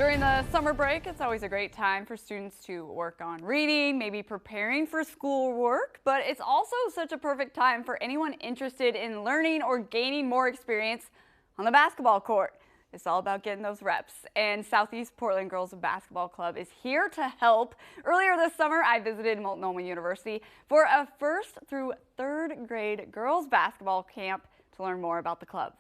During the summer break, it's always a great time for students to work on reading, maybe preparing for schoolwork, but it's also such a perfect time for anyone interested in learning or gaining more experience on the basketball court. It's all about getting those reps, and Southeast Portland Girls Basketball Club is here to help. Earlier this summer, I visited Multnomah University for a 1st through 3rd grade girls basketball camp to learn more about the club.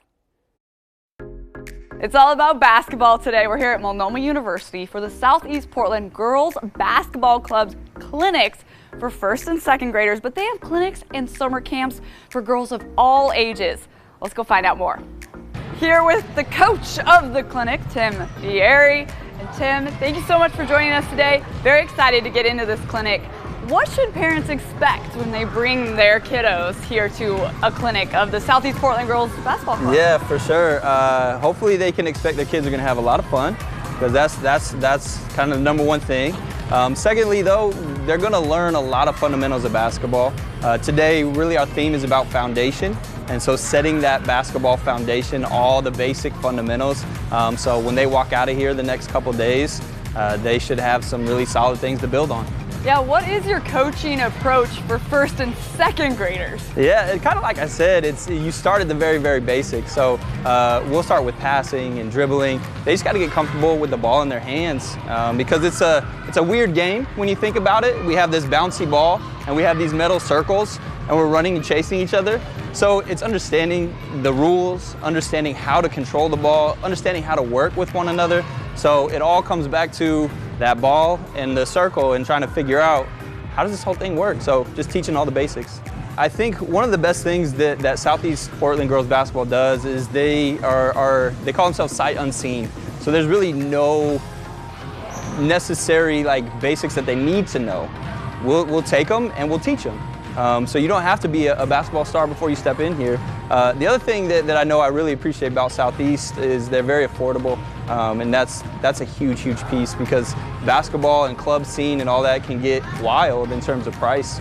It's all about basketball today. We're here at Multnomah University for the Southeast Portland Girls Basketball Club's clinics for 1st and 2nd graders, but they have clinics and summer camps for girls of all ages. Let's go find out more. Here with the coach of the clinic, Tim Vieri. And Tim, thank you so much for joining us today. Very excited to get into this clinic. What should parents expect when they bring their kiddos here to a clinic of the Southeast Portland Girls Basketball Club? Yeah, for sure. Hopefully they can expect their kids are going to have a lot of fun, because that's kind of the number one thing. Secondly, though, they're going to learn a lot of fundamentals of basketball. Today, really our theme is about foundation, and so setting that basketball foundation, all the basic fundamentals. So when they walk out of here the next couple days, they should have some really solid things to build on. Yeah, what is your coaching approach for 1st and 2nd graders? Yeah, kind of like I said, you start at the very, very basics. So we'll start with passing and dribbling. They just got to get comfortable with the ball in their hands, because it's a weird game when you think about it. We have this bouncy ball and we have these metal circles and we're running and chasing each other. So it's understanding the rules, understanding how to control the ball, understanding how to work with one another. So it all comes back to that ball and the circle and trying to figure out how does this whole thing work. So just teaching all the basics. I think one of the best things that Southeast Portland Girls Basketball does is they call themselves sight unseen. So there's really no necessary basics that they need to know. We'll take them and we'll teach them. So you don't have to be a basketball star before you step in here. The other thing that I know I really appreciate about Southeast is they're very affordable, and that's a huge, huge piece, because basketball and club scene and all that can get wild in terms of price.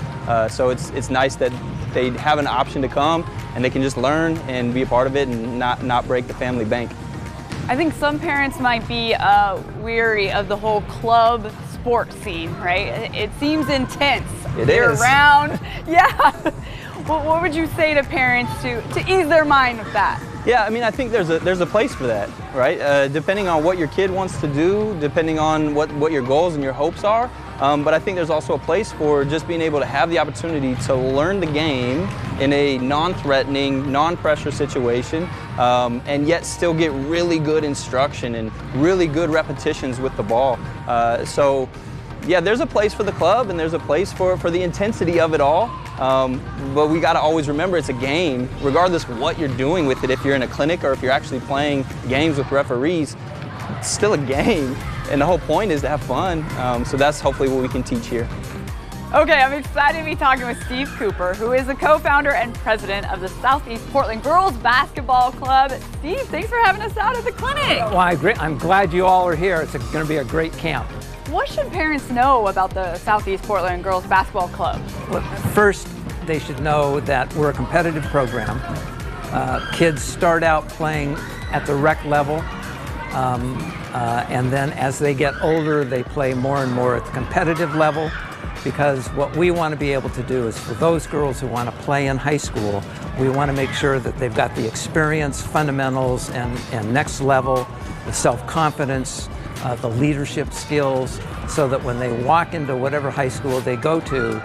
So it's nice that they have an option to come and they can just learn and be a part of it and not break the family bank. I think some parents might be weary of the whole club sport scene, right? It seems intense. Year round. Yeah. What would you say to parents to ease their mind with that? Yeah, I mean, I think there's a place for that, right? Depending on what your kid wants to do, depending on what your goals and your hopes are. But I think there's also a place for just being able to have the opportunity to learn the game in a non-threatening, non-pressure situation, and yet still get really good instruction and really good repetitions with the ball. So yeah, there's a place for the club and there's a place for the intensity of it all. But we got to always remember it's a game, regardless of what you're doing with it. If you're in a clinic or if you're actually playing games with referees, it's still a game. And the whole point is to have fun. So that's hopefully what we can teach here. Okay, I'm excited to be talking with Steve Cooper, who is the co-founder and president of the Southeast Portland Girls Basketball Club. Steve, thanks for having us out at the clinic. Well, I'm glad you all are here. It's going to be a great camp. What should parents know about the Southeast Portland Girls Basketball Club? Well, first, they should know that we're a competitive program. Kids start out playing at the rec level, and then as they get older, they play more and more at the competitive level, because what we want to be able to do is for those girls who want to play in high school, we want to make sure that they've got the experience, fundamentals, and next level, the self-confidence, the leadership skills, so that when they walk into whatever high school they go to,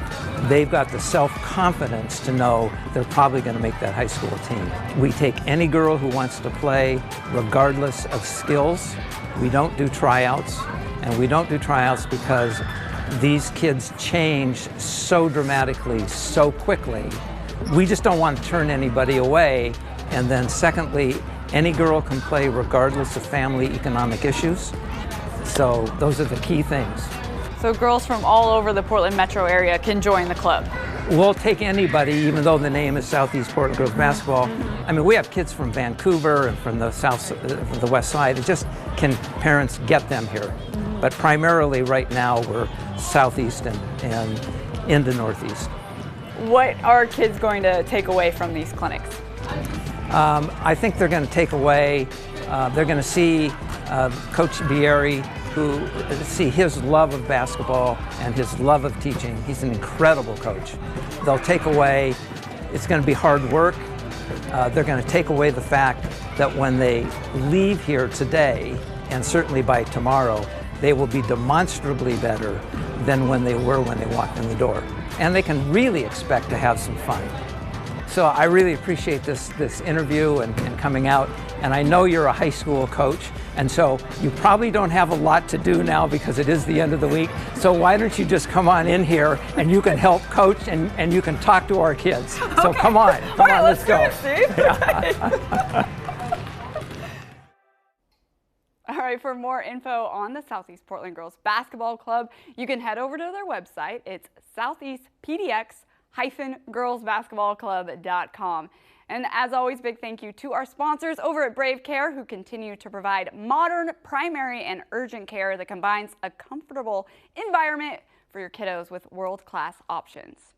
they've got the self-confidence to know they're probably going to make that high school team. We take any girl who wants to play regardless of skills. We don't do tryouts, and we don't do tryouts because these kids change so dramatically, so quickly. We just don't want to turn anybody away. And then secondly, any girl can play regardless of family economic issues. So those are the key things. So girls from all over the Portland metro area can join the club? We'll take anybody, even though the name is Southeast Portland Girls Basketball. I mean, we have kids from Vancouver and from the from the west side. It just, can parents get them here? But primarily right now we're southeast and into northeast. What are kids going to take away from these clinics? I think they're going to take away, they're going to see Coach Vieri, who see his love of basketball and his love of teaching. He's an incredible coach. They'll take away, it's going to be hard work. They're going to take away the fact that when they leave here today, and certainly by tomorrow, they will be demonstrably better than when they were when they walked in the door. And they can really expect to have some fun. So I really appreciate this interview and coming out. And I know you're a high school coach, and so you probably don't have a lot to do now because it is the end of the week. So why don't you just come on in here and you can help coach and you can talk to our kids. So okay. Come on, let's go. All right, for more info on the Southeast Portland Girls Basketball Club, you can head over to their website. It's southeastpdx-girlsbasketballclub.com. And as always, big thank you to our sponsors over at Brave Care, who continue to provide modern primary and urgent care that combines a comfortable environment for your kiddos with world-class options.